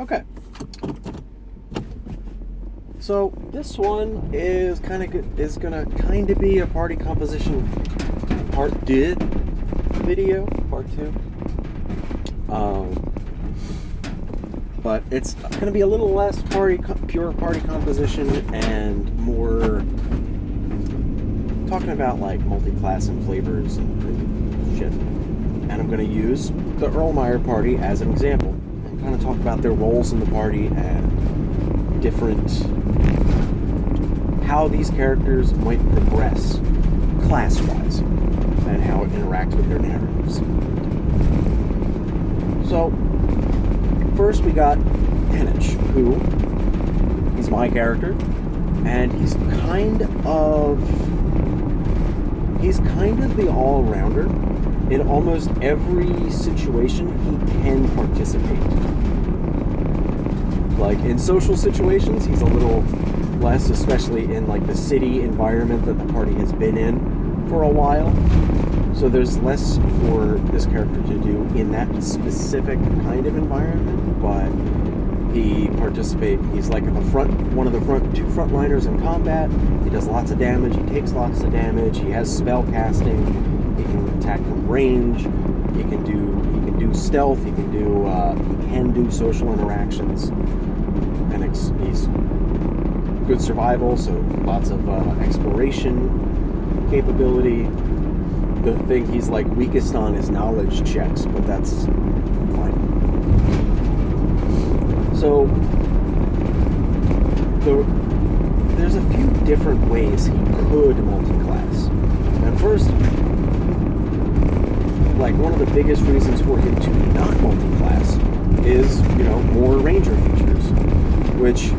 Okay. So this one is gonna kind of be a party composition part did video, part 2. But it's gonna be a little less pure party composition and more talking about like multi-class and flavors and shit. And I'm gonna use the Erlmeyer party as an example and kind of talk about their roles in the party and different how these characters might progress class-wise and how it interacts with their narratives. So, first we got Henich, who he's my character, and he's kind of the all-rounder. In almost every situation, he can participate. Like in social situations, he's a little less, especially in like the city environment that the party has been in for a while. So there's less for this character to do in that specific kind of environment, but he's like one of the two frontliners in combat. He does lots of damage, he takes lots of damage, he has spell casting, he can attack from range, he can do stealth, he can do social interactions, and he's good survival, so lots of exploration capability. The thing he's like weakest on is knowledge checks, but that's fine. So there's a few different ways he could multi-class. And first, like one of the biggest reasons for him to not multi-class is, more ranger features, which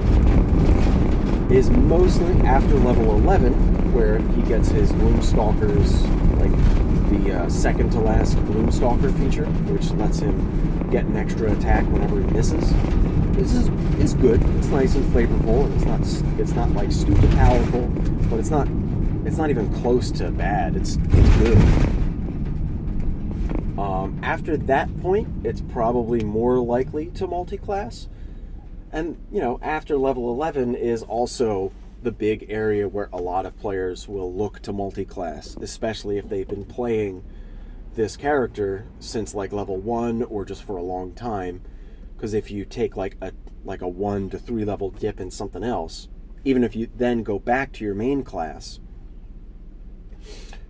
is mostly after level 11, where he gets his Gloomstalker's, like the second to last Gloomstalker feature, which lets him get an extra attack whenever he misses. This is good. It's nice and flavorful, and it's not like stupid powerful, but it's not even close to bad. It's good. After that point, it's probably more likely to multi-class. And, after level 11 is also the big area where a lot of players will look to multi-class, especially if they've been playing this character since like level 1 or just for a long time. Because if you take like a 1 to 3 level dip in something else, even if you then go back to your main class,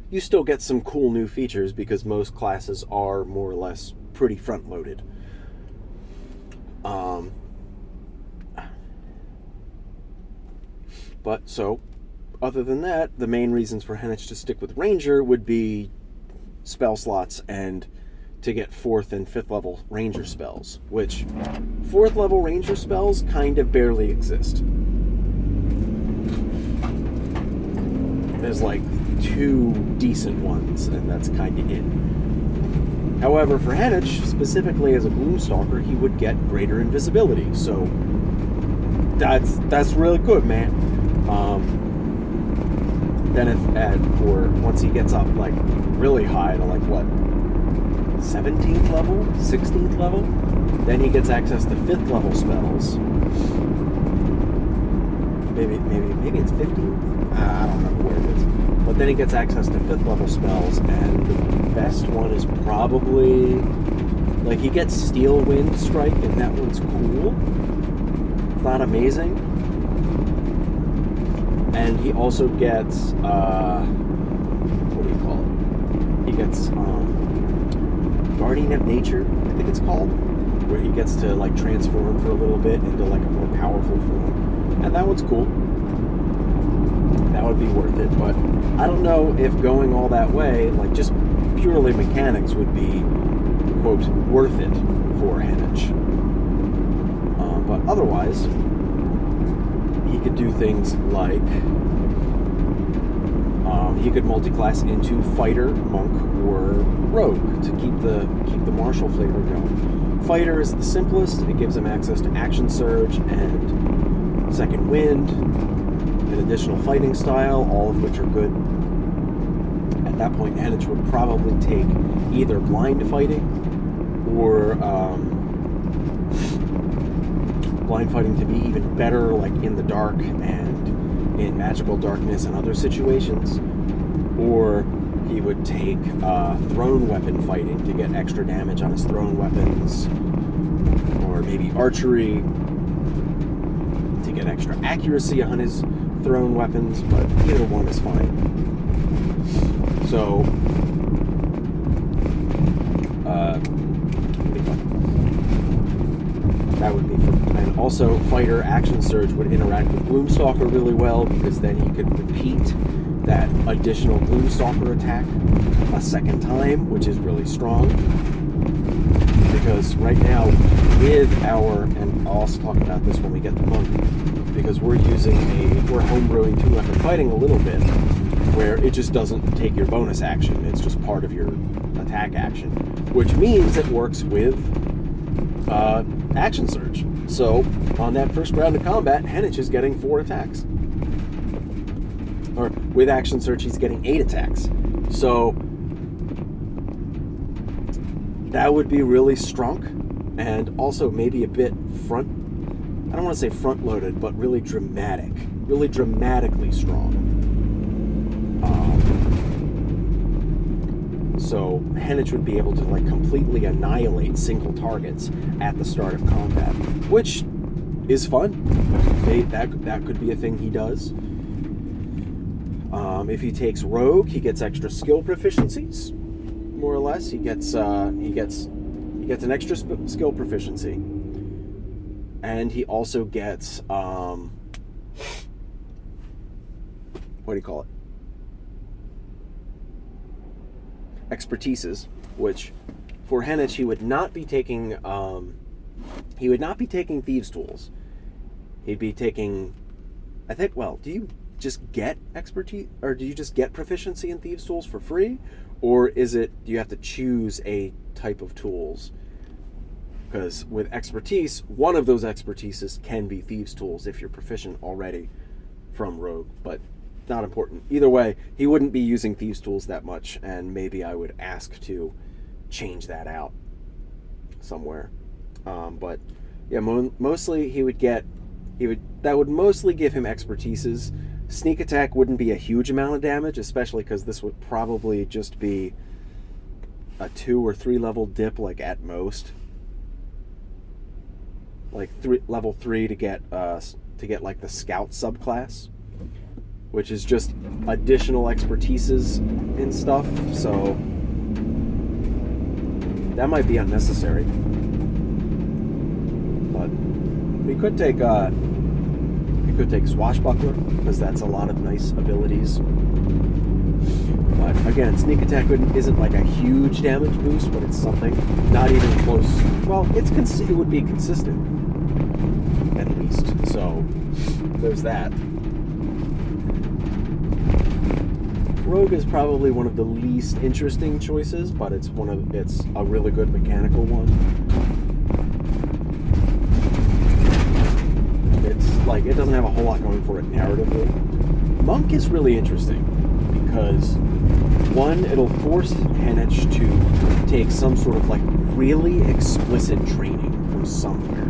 you still get some cool new features because most classes are more or less pretty front-loaded. But so, other than that, the main reasons for Henich to stick with Ranger would be spell slots and to get 4th and 5th level Ranger spells, which 4th level Ranger spells kind of barely exist. There's like 2 decent ones, and that's kind of it. However, for Henich, specifically as a Gloomstalker, he would get greater invisibility, so that's really good, man. Then for once he gets up like really high to like what 17th level, 16th level, then he gets access to 5th level spells. Maybe it's 15th. I don't remember where it is. But then he gets access to 5th level spells, and the best one is probably like he gets Steel Wind Strike, and that one's cool. It's not amazing. And he also gets, what do you call it? He gets Guardian of Nature, I think it's called, where he gets to like transform for a little bit into like a more powerful form. And that one's cool. That would be worth it, but I don't know if going all that way, like just purely mechanics, would be, quote, worth it for Henich. But otherwise, he could do things like he could multi-class into fighter, monk, or rogue to keep the martial flavor going. Fighter is the simplest. It gives him access to action surge and second wind, an additional fighting style, all of which are good. At that point, Henich would probably take either blind fighting or blind fighting to be even better, like in the dark and in magical darkness and other situations. Or he would take thrown weapon fighting to get extra damage on his thrown weapons, or maybe archery to get extra accuracy on his thrown weapons, but either one is fine. So, that would be for, and also Fighter Action Surge would interact with Gloomstalker really well, because then he could repeat that additional Gloomstalker attack a second time, which is really strong. Because right now, with our, and I'll also talk about this when we get to Monk, because we're homebrewing 2-weapon fighting a little bit, where it just doesn't take your bonus action, it's just part of your attack action, which means it works with Action Surge. So, on that first round of combat, Henich is getting 4 attacks. Or, with Action Surge, he's getting 8 attacks. So, that would be really strong, and also maybe a bit I don't want to say front-loaded, but really dramatic. Really dramatically strong. So Henich would be able to like completely annihilate single targets at the start of combat, which is fun. That could be a thing he does. If he takes Rogue, he gets extra skill proficiencies, more or less. He gets an extra skill proficiency, and he also gets what do you call it? Expertises, which for Henich he would not be taking. He would not be taking Thieves' Tools. He'd be taking, I think. Well, do you just get expertise, or do you just get proficiency in Thieves' Tools for free, or is it? Do you have to choose a type of tools? Because with expertise, one of those expertises can be Thieves' Tools if you're proficient already from Rogue, but not important. Either way, he wouldn't be using Thieves' Tools that much, and maybe I would ask to change that out somewhere. But yeah, mostly that would mostly give him expertises. Sneak attack wouldn't be a huge amount of damage, especially because this would probably just be a 2 or 3 level dip, like at most. Like level 3 to get like the Scout subclass, which is just additional expertises and stuff. So that might be unnecessary. But we could take Swashbuckler, because that's a lot of nice abilities. But again, sneak attack isn't like a huge damage boost, but it's something. Not even close. Well, it would be consistent, at least. So there's that. Rogue is probably one of the least interesting choices, but it's a really good mechanical one. It's like, it doesn't have a whole lot going for it narratively. Monk is really interesting because, one, it'll force Henich to take some sort of like really explicit training from somewhere.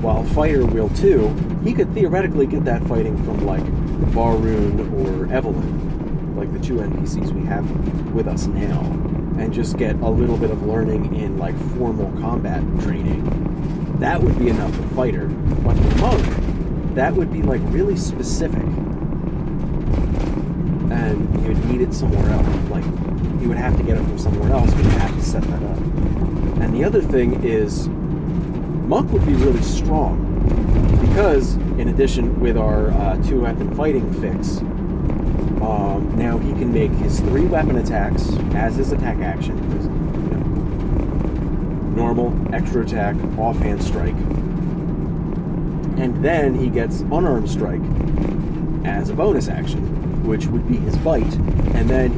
While Fighter will too, he could theoretically get that fighting from like Baroon or Evelyn, like the 2 NPCs we have with us now, and just get a little bit of learning in like formal combat training. That would be enough for Fighter. But for Monk, that would be like really specific, and you would need it somewhere else. Like, you would have to get it from somewhere else, but you have to set that up. And the other thing is, Monk would be really strong, because in addition, with our 2-weapon fighting fix, now he can make his 3-weapon attacks as his attack action. Normal, extra attack, offhand strike. And then he gets unarmed strike as a bonus action, which would be his bite. And then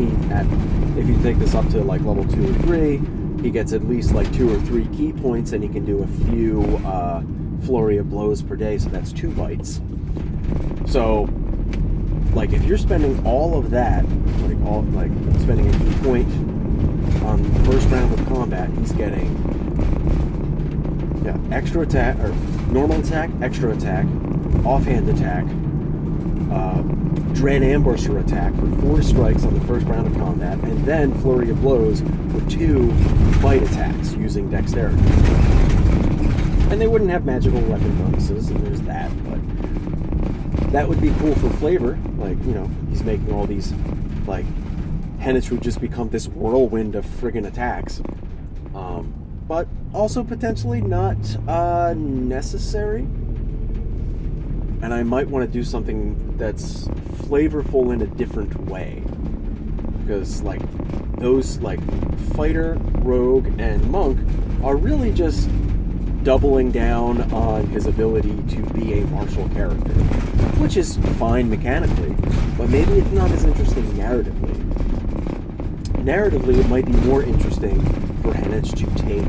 if you take this up to like level 2 or 3, he gets at least like 2 or 3 key points, and he can do a few flurry of blows per day, so that's 2 bites. So, like, if you're spending all of that, spending a key point on the first round of combat, he's getting extra attack, or normal attack, extra attack, offhand attack, Dread Ambusher attack for 4 strikes on the first round of combat, and then Flurry of Blows for 2 bite attacks using Dexterity. And they wouldn't have magical weapon bonuses, and there's that, but that would be cool for flavor. Like, he's making all these, like, Henich would just become this whirlwind of friggin' attacks. But also potentially not necessary. And I might want to do something that's flavorful in a different way. Because, like, those, like, Fighter, Rogue, and Monk are really just doubling down on his ability to be a martial character. Which is fine mechanically, but maybe it's not as interesting narratively. Narratively, it might be more interesting for Henich to take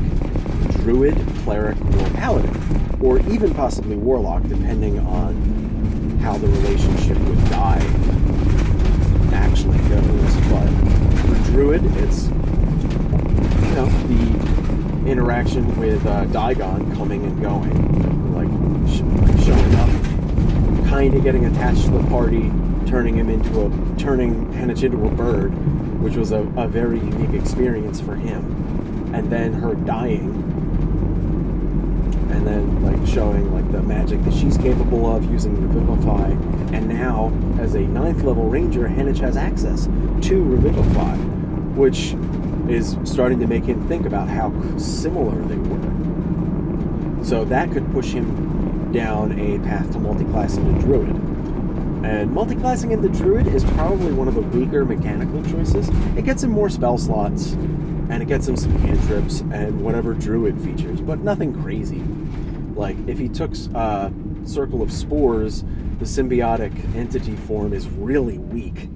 Druid, Cleric, or Paladin, or even possibly Warlock, depending on how the relationship with Dai actually goes. But for Druid, it's the interaction with Daigon coming and going, like showing up, kind of getting attached to the party, turning Henich into a bird, which was a very unique experience for him. And then her dying, and then like showing like the magic that she's capable of using Revivify. And now, as a 9th level ranger, Henich has access to Revivify, which is starting to make him think about how similar they were. So that could push him down a path to multiclass into Druid. And multiclassing into Druid is probably one of the weaker mechanical choices. It gets him more spell slots, and it gets him some cantrips and whatever Druid features, but nothing crazy. Like, if he took Circle of Spores, the symbiotic entity form is really weak.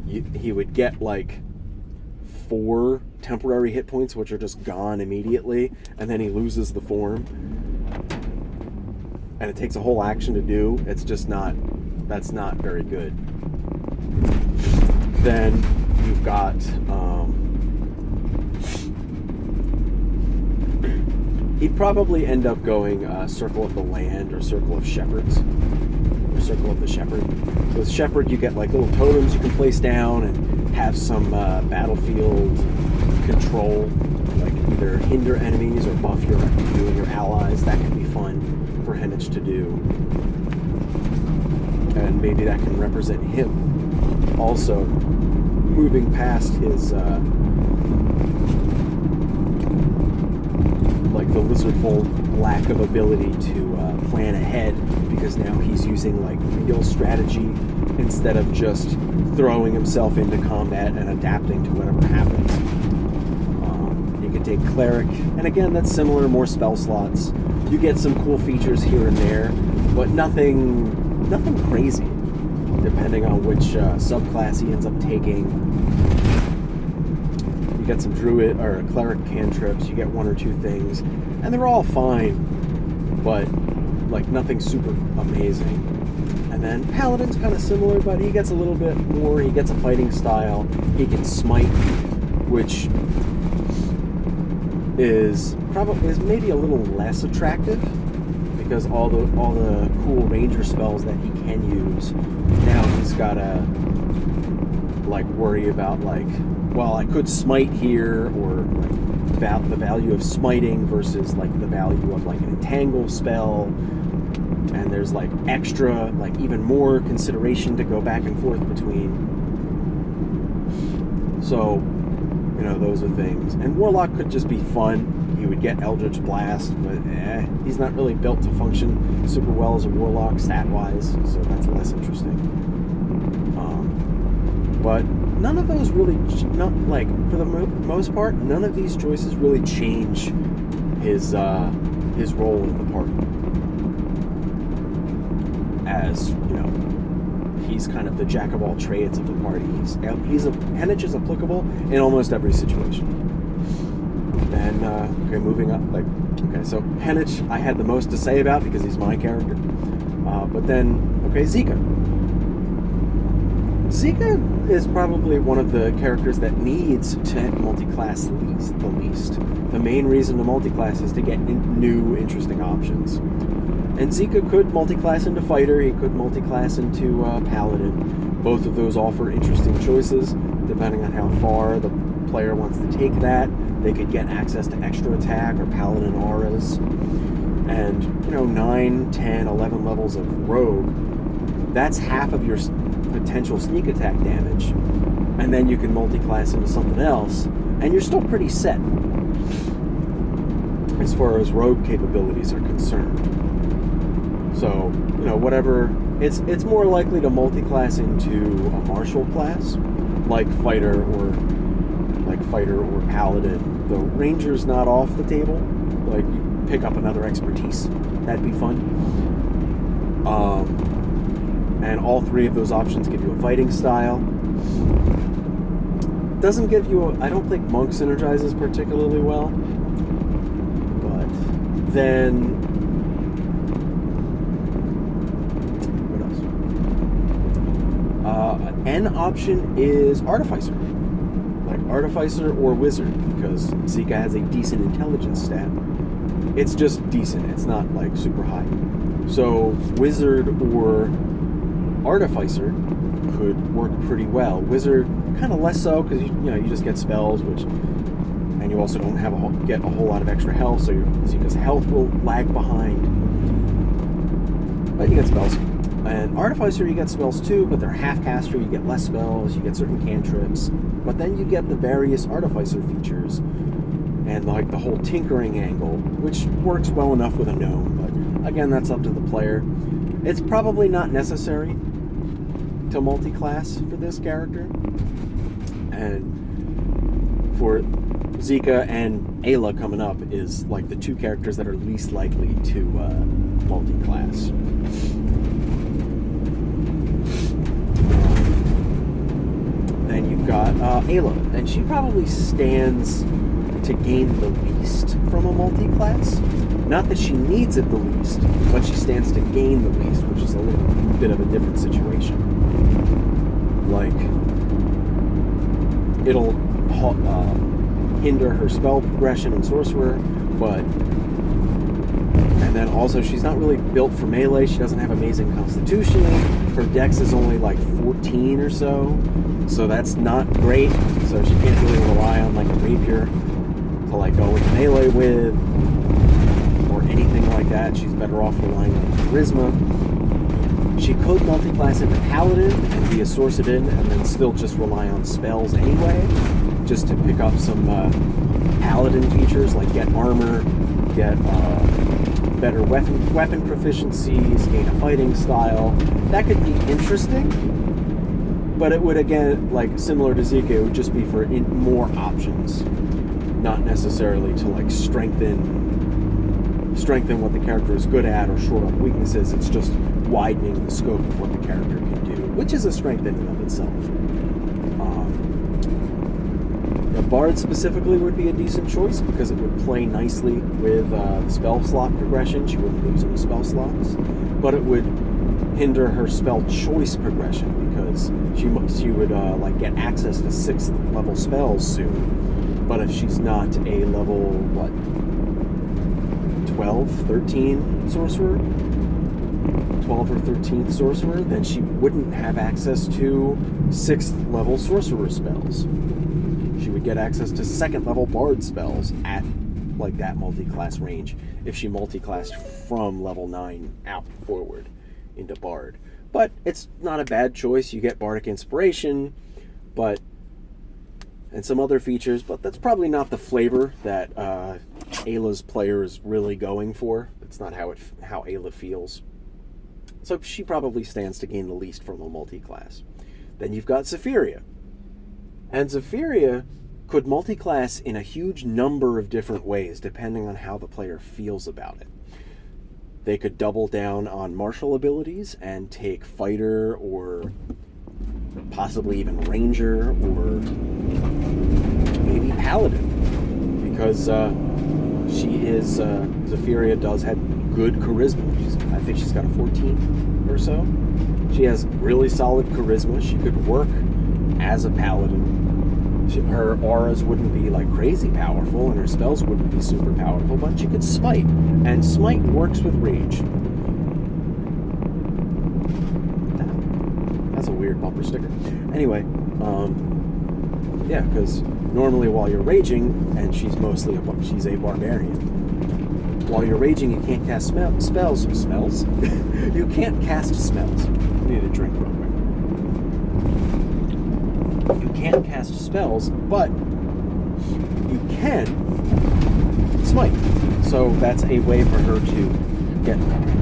He would get, like, 4 temporary hit points, which are just gone immediately, and then he loses the form. And it takes a whole action to do. It's just not... That's not very good. Then you've got he'd probably end up going Circle of the Land or Circle of Shepherds or Circle of the Shepherd. With Shepherd, you get like little totems you can place down and have some battlefield control, like either hinder enemies or buff you and your allies. That can be fun for Henich to do. And maybe that can represent him also moving past his like the Lizardfold lack of ability to plan ahead, because now he's using like real strategy instead of just throwing himself into combat and adapting to whatever happens. You can take Cleric, and again that's similar, more spell slots. You get some cool features here and there, but nothing crazy, depending on which subclass he ends up taking. You get some Druid or Cleric cantrips, you get 1 or 2 things, and they're all fine, but like nothing super amazing. And then Paladin's kind of similar, but he gets a little bit more. He gets a fighting style. He can smite, which is maybe a little less attractive, because all the cool ranger spells that he can use, now he's gotta like worry about, like, well, I could smite here, or like the value of smiting versus like the value of like an entangle spell, and there's like extra, like even more consideration to go back and forth between. So, those are things. And Warlock could just be fun. He would get Eldritch Blast, but he's not really built to function super well as a Warlock stat-wise, so that's less interesting. But none of those really, for the most part, none of these choices really change his role in the party. As, he's kind of the jack of all trades of the party. Henich is applicable in almost every situation. Then, moving up, so Henich I had the most to say about because he's my character. But then, Zika. Zika is probably one of the characters that needs to multiclass the least. The main reason to multiclass is to get new, interesting options. And Zika could multiclass into fighter, he could multiclass into paladin. Both of those offer interesting choices, depending on how far the player wants to take that. They could get access to extra attack or paladin auras. And, 9, 10, 11 levels of rogue, that's half of your potential sneak attack damage. And then you can multiclass into something else, and you're still pretty set as far as rogue capabilities are concerned. So, whatever, it's more likely to multiclass into a martial class, like fighter or paladin. The ranger's not off the table. Like, you pick up another expertise. That'd be fun. And all three of those options give you a fighting style. Doesn't give you I don't think monk synergizes particularly well. But then an option is Artificer. Like Artificer or Wizard, because Zika has a decent intelligence stat. It's just decent, it's not like super high. So Wizard or Artificer could work pretty well. Wizard, kind of less so, because you just get spells, and you also don't get a whole lot of extra health, so Zika's health will lag behind. But you get spells. And Artificer, you get spells too, but they're half-caster, you get less spells, you get certain cantrips, but then you get the various Artificer features, and like the whole tinkering angle, which works well enough with a gnome, but again, that's up to the player. It's probably not necessary to multi-class for this character, and for Zika and Ayla coming up is like the two characters that are least likely to multi-class. Then you've got Ayla, and she probably stands to gain the least from a multi-class. Not that she needs it the least, but she stands to gain the least, which is a little bit of a different situation. Like, it'll hinder her spell progression and sorcerer, and then also she's not really built for melee. She doesn't have amazing constitution. Her dex is only like 14 or so that's not great. So she can't really rely on like a rapier to like go into melee with or anything like that. She's better off relying on charisma. She could multi-class into Paladin and be a Sorcerer-in and then still just rely on spells anyway, just to pick up some Paladin features like get armor, get better weapon proficiencies, gain a fighting style. That could be interesting, but it would, again, like similar to Zika, it would just be for more options, not necessarily to like strengthen what the character is good at or shore up weaknesses. It's just widening the scope of what the character can do, which is a strength in and of itself. The Bard specifically would be a decent choice because it would play nicely with the spell slot progression. She wouldn't lose any spell slots, but it would hinder her spell choice progression because she would like get access to 6th level spells soon. But if she's not a level 12, 13 sorcerer, 12 or 13th sorcerer, then she wouldn't have access to 6th level sorcerer spells. She would get access to 2nd level bard spells at like that multi-class range if she multi-classed from level 9 out forward into bard. But it's not a bad choice. You get bardic inspiration, and some other features, but that's probably not the flavor that Ayla's player is really going for. It's not how Ayla feels. So she probably stands to gain the least from a multi-class. Then you've got Zephyria. And Zephyria could multi-class in a huge number of different ways, depending on how the player feels about it. They could double down on martial abilities and take fighter or possibly even ranger or maybe paladin, because Zephyria does have good charisma. I think she's got a 14 or so. She has really solid charisma. She could work as a paladin. Her auras wouldn't be like crazy powerful, and her spells wouldn't be super powerful, but she could smite, and smite works with rage. That's a weird bumper sticker. Anyway, yeah, because normally while you're raging, and she's a barbarian. While you're raging, you can't cast spells. You can't cast spells. I need a drink real quick. You can't cast spells, but you can smite. So that's a way for her to get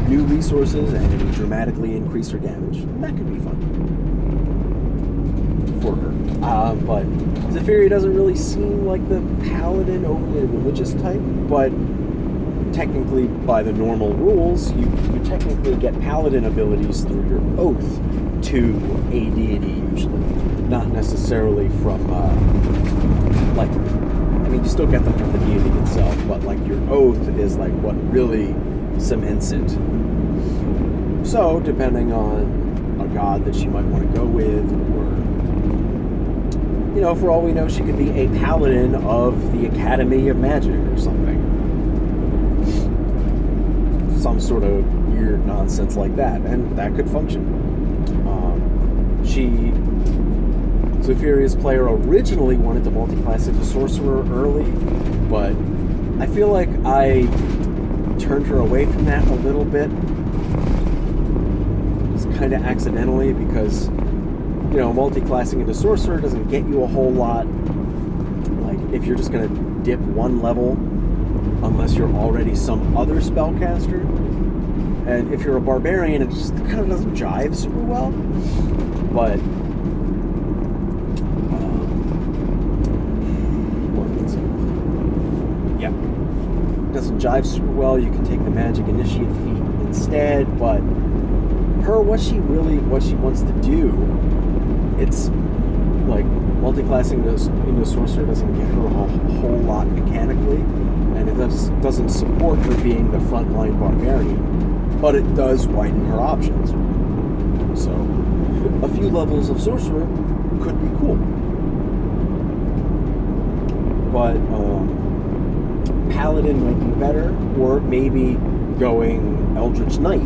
new resources and dramatically increase her damage. And that could be fun for her. But Zephyria doesn't really seem like the paladin overly religious type, but technically by the normal rules, you technically get paladin abilities through your oath to a deity usually. Not necessarily from, you still get them from the deity itself, but like your oath is like what really cements it. So, depending on a god that she might want to go with, or, for all we know, she could be a paladin of the Academy of Magic or something. Some sort of weird nonsense like that, and that could function. Zephyria's player originally wanted to multiclass into Sorcerer early, but I feel like I turned her away from that a little bit. Just kind of accidentally, because, multiclassing into Sorcerer doesn't get you a whole lot. Like, if you're just going to dip one level, unless you're already some other spellcaster. And if you're a barbarian, it just kind of doesn't jive super well. But doesn't jive super well. You can take the magic initiate feat instead, but what she wants to do, it's like multiclassing into Sorcerer doesn't get her a whole lot mechanically, and it doesn't support her being the frontline barbarian, but it does widen her options. So a few levels of Sorcerer could be cool. But Paladin might be better, or maybe going Eldritch Knight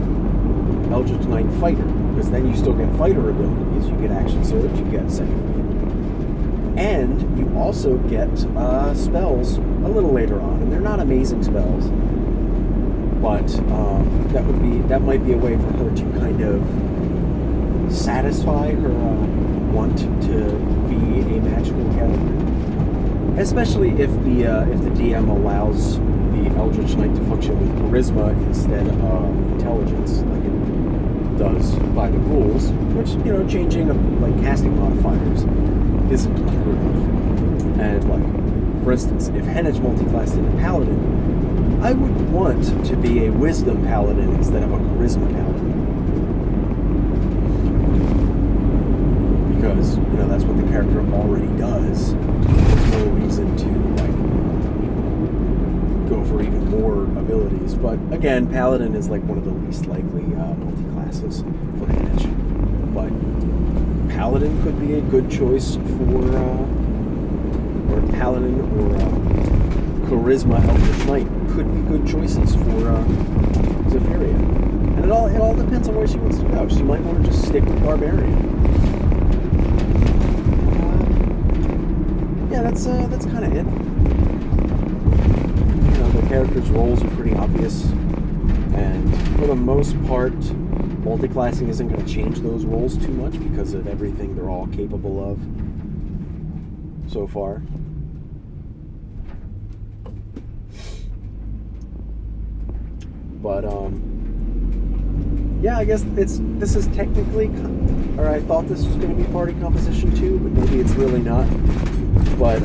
Fighter, because then you still get fighter abilities. You get action surge, you get second wind, and you also get spells a little later on, and they're not amazing spells, but that might be a way for her to kind of satisfy her want to be a magical character. Especially if the DM allows the Eldritch Knight to function with charisma instead of intelligence, like it does by the rules, which, changing of like casting modifiers isn't unheard of. And like, for instance, if Henich multiclassed into Paladin, I would want to be a Wisdom Paladin instead of a Charisma Paladin. Because, that's what the character already does. There's no reason to, go for even more abilities. But, again, Paladin is, one of the least likely multi-classes for Henich. But Paladin could be a good choice for, or Paladin or Charisma Eldritch Knight could be good choices for Zephyria. And it all depends on where she wants to go. She might want to just stick with Barbarian. Yeah, that's kind of it. The characters' roles are pretty obvious, and for the most part, multiclassing isn't going to change those roles too much because of everything they're all capable of so far. But yeah, I guess this is technically, or I thought this was going to be party composition too, but maybe it's really not. But,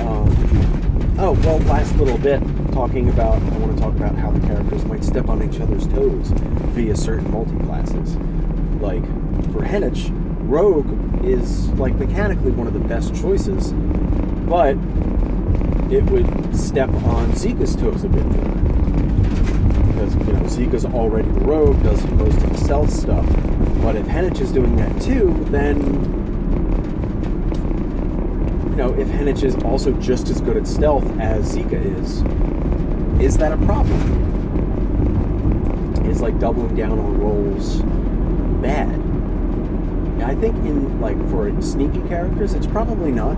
last little bit, I want to talk about how the characters might step on each other's toes via certain multi-classes. Like, for Henich, Rogue is, mechanically one of the best choices, but it would step on Zika's toes a bit more. because, you know, Zika's already the rogue, does most of the stealth stuff. But if Henich is doing that too, then, you know, if Henich is also just as good at stealth as Zika is that a problem? Is like doubling down on roles bad? I think in, like, for sneaky characters, it's probably not.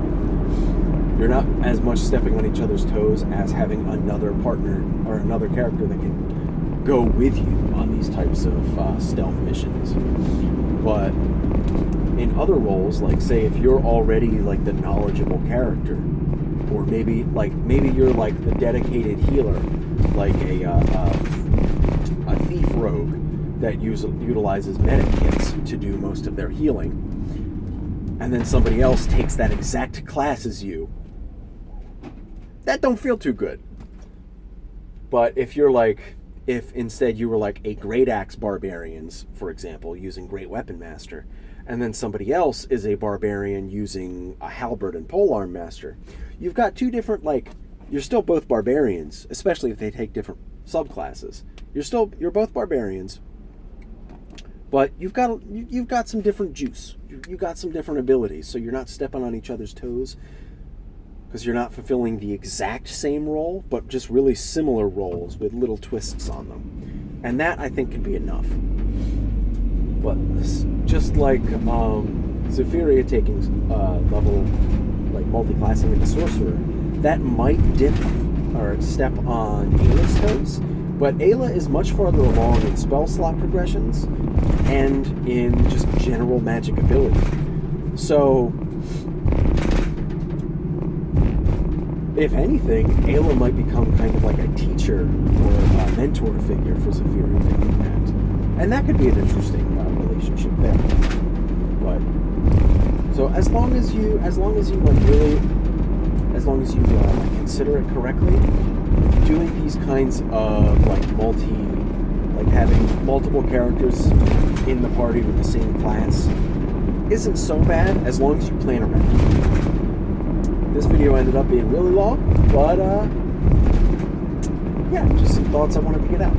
You're not as much stepping on each other's toes as having another partner or another character that can go with you on these types of stealth missions. But in other roles, like, say if you're already like the knowledgeable character, or maybe you're like the dedicated healer, like a thief rogue that utilizes medic kits to do most of their healing, and then somebody else takes that exact class as you, that don't feel too good. But if instead you were like a Great Axe Barbarians, for example, using Great Weapon Master, and then somebody else is a Barbarian using a Halberd and Polearm Master, you've got two different, like, you're still both Barbarians, especially if they take different subclasses. You're both Barbarians, but you've got some different juice. You've got some different abilities, so you're not stepping on each other's toes, because you're not fulfilling the exact same role, but just really similar roles with little twists on them. And that, I think, could be enough. But just like Zephyria taking level, like, multiclassing into Sorcerer, that might dip or step on Ayla's toes, but Ayla is much farther along in spell slot progressions and in just general magic ability. So, if anything, Ayla might become kind of like a teacher or a mentor figure for Zephyria doing that. And that could be an interesting relationship there. But, so as long as you consider it correctly, doing these kinds of having multiple characters in the party with the same class isn't so bad as long as you plan around it. This video ended up being really long, but yeah, just some thoughts I wanted to get out.